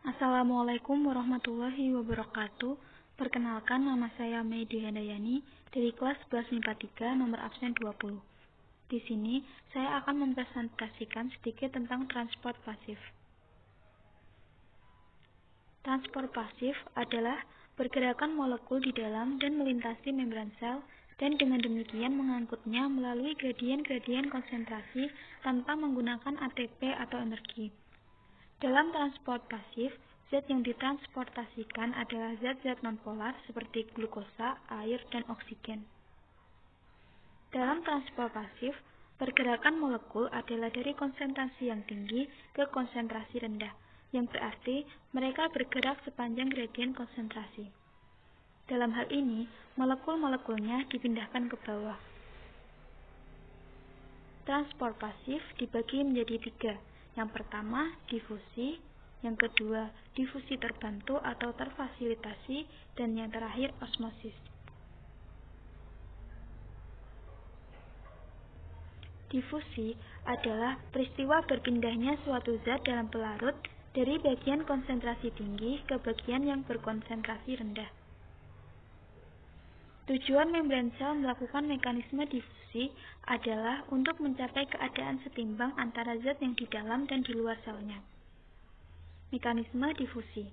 Assalamualaikum warahmatullahi wabarakatuh. Perkenalkan, nama saya Meidy Handayani dari kelas 11 MIPA 3 nomor absen 20. Di sini saya akan mempresentasikan sedikit tentang transport pasif. Transport pasif adalah pergerakan molekul di dalam dan melintasi membran sel dan dengan demikian mengangkutnya melalui gradien-gradien konsentrasi tanpa menggunakan ATP atau energi. Dalam transport pasif, zat yang ditransportasikan adalah zat-zat nonpolar seperti glukosa, air, dan oksigen. Dalam transport pasif, pergerakan molekul adalah dari konsentrasi yang tinggi ke konsentrasi rendah, yang berarti mereka bergerak sepanjang gradien konsentrasi. Dalam hal ini, molekul-molekulnya dipindahkan ke bawah. Transport pasif dibagi menjadi 3. Yang pertama, difusi, yang kedua, difusi terbantu atau terfasilitasi, dan yang terakhir, osmosis. Difusi adalah peristiwa berpindahnya suatu zat dalam pelarut dari bagian konsentrasi tinggi ke bagian yang berkonsentrasi rendah. Tujuan membran sel melakukan mekanisme difusi adalah untuk mencapai keadaan setimbang antara zat yang di dalam dan di luar selnya. Mekanisme difusi.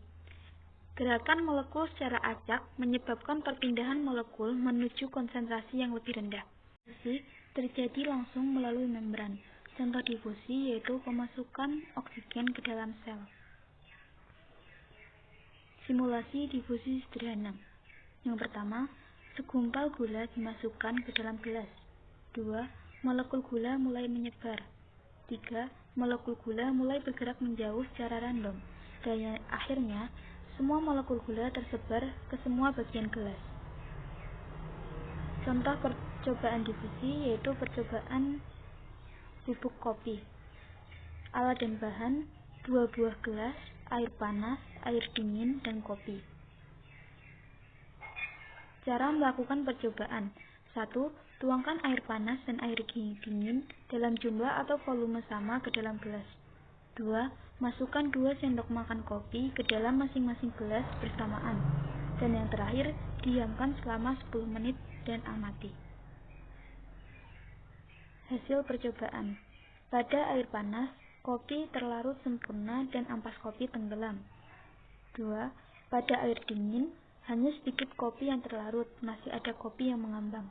Gerakan molekul secara acak menyebabkan perpindahan molekul menuju konsentrasi yang lebih rendah. Difusi terjadi langsung melalui membran. Contoh difusi yaitu pemasukan oksigen ke dalam sel. Simulasi difusi sederhana. Yang pertama, segumpal gula dimasukkan ke dalam gelas. 2. Molekul gula mulai menyebar. 3. Molekul gula mulai bergerak menjauh secara random. Dan akhirnya, semua molekul gula tersebar ke semua bagian gelas. Contoh percobaan difusi yaitu percobaan bubuk kopi. Alat dan bahan: 2 buah gelas, air panas, air dingin, dan kopi. Cara melakukan percobaan: 1. Tuangkan air panas dan air dingin dalam jumlah atau volume sama ke dalam gelas. 2. Masukkan 2 sendok makan kopi ke dalam masing-masing gelas bersamaan. Dan yang terakhir, diamkan selama 10 menit dan amati. Hasil percobaan: pada air panas, kopi terlarut sempurna dan ampas kopi tenggelam. 2. Pada air dingin, hanya sedikit kopi yang terlarut, masih ada kopi yang mengambang.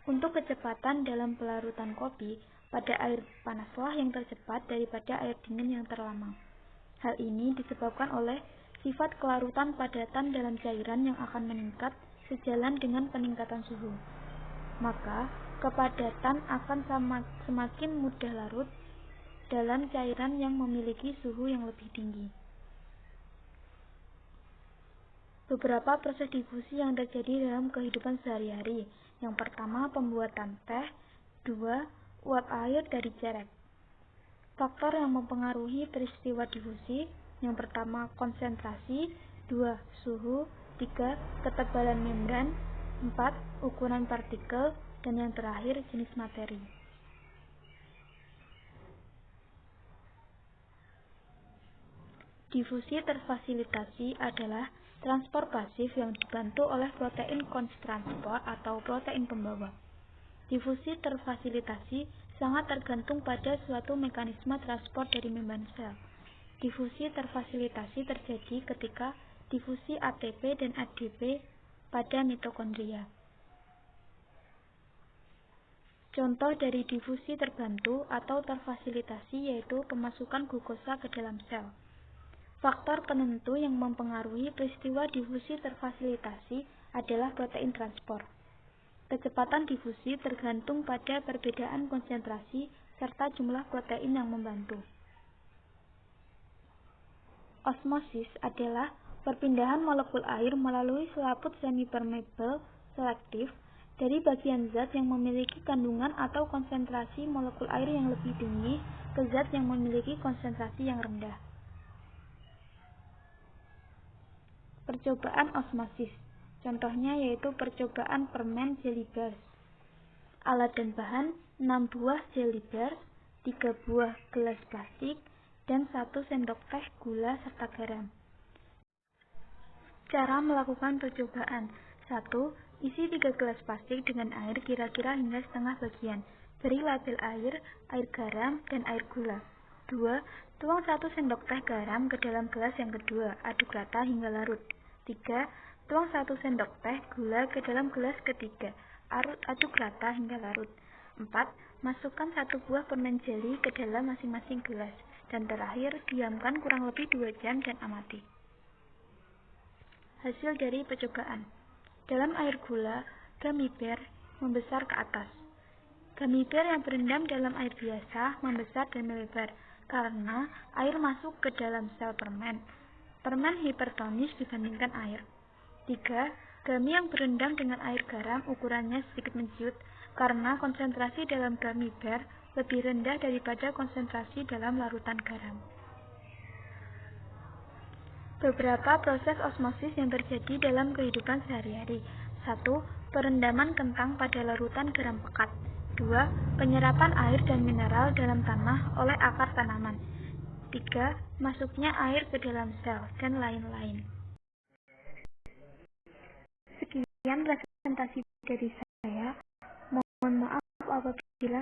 Untuk kecepatan dalam pelarutan kopi, pada air panaslah yang tercepat daripada air dingin yang terlama. Hal ini disebabkan oleh sifat kelarutan padatan dalam cairan yang akan meningkat sejalan dengan peningkatan suhu. Maka, kepadatan akan semakin mudah larut dalam cairan yang memiliki suhu yang lebih tinggi. Beberapa proses difusi yang terjadi dalam kehidupan sehari-hari. Yang pertama, pembuatan teh. 2. Uap air dari cerek. Faktor yang mempengaruhi peristiwa difusi: yang pertama, konsentrasi. 2. Suhu. 3. Ketebalan membran. 4. Ukuran partikel. Dan yang terakhir, jenis materi. Difusi terfasilitasi adalah transport pasif yang dibantu oleh protein konstransport atau protein pembawa. Difusi terfasilitasi sangat tergantung pada suatu mekanisme transport dari membran sel. Difusi terfasilitasi terjadi ketika difusi ATP dan ADP pada mitokondria. Contoh dari difusi terbantu atau terfasilitasi yaitu pemasukan glukosa ke dalam sel. Faktor penentu yang mempengaruhi peristiwa difusi terfasilitasi adalah protein transport. Kecepatan difusi tergantung pada perbedaan konsentrasi serta jumlah protein yang membantu. Osmosis adalah perpindahan molekul air melalui selaput semi-permeable selektif dari bagian zat yang memiliki kandungan atau konsentrasi molekul air yang lebih tinggi ke zat yang memiliki konsentrasi yang rendah. Percobaan osmosis. Contohnya yaitu percobaan permen jelly bears. Alat dan bahan: 6 buah jelly bears, 3 buah gelas plastik, dan 1 sendok teh gula serta garam. Cara melakukan percobaan. 1. Isi 3 gelas plastik dengan air kira-kira hingga setengah bagian. Beri label air garam, dan air gula. 2. Tuang 1 sendok teh garam ke dalam gelas yang kedua. Aduk rata hingga larut. 3. Tuang 1 sendok teh gula ke dalam gelas ketiga. Aduk rata hingga larut. 4. Masukkan 1 buah permen jeli ke dalam masing-masing gelas. Dan terakhir, diamkan kurang lebih 2 jam dan amati. Hasil dari percobaan. Dalam air gula, gummy bear membesar ke atas. Gummy bear yang berendam dalam air biasa membesar dan melebar karena air masuk ke dalam sel permen. Permen hipertonis dibandingkan air. 3. Gummy yang berendam dengan air garam ukurannya sedikit menciut karena konsentrasi dalam gummy bear lebih rendah daripada konsentrasi dalam larutan garam. Beberapa proses osmosis yang terjadi dalam kehidupan sehari-hari. 1. Perendaman kentang pada larutan garam pekat. 2. Penyerapan air dan mineral dalam tanah oleh akar tanaman. 3. Masuknya air ke dalam sel, dan lain-lain. Sekian presentasi dari saya. Mohon maaf apabila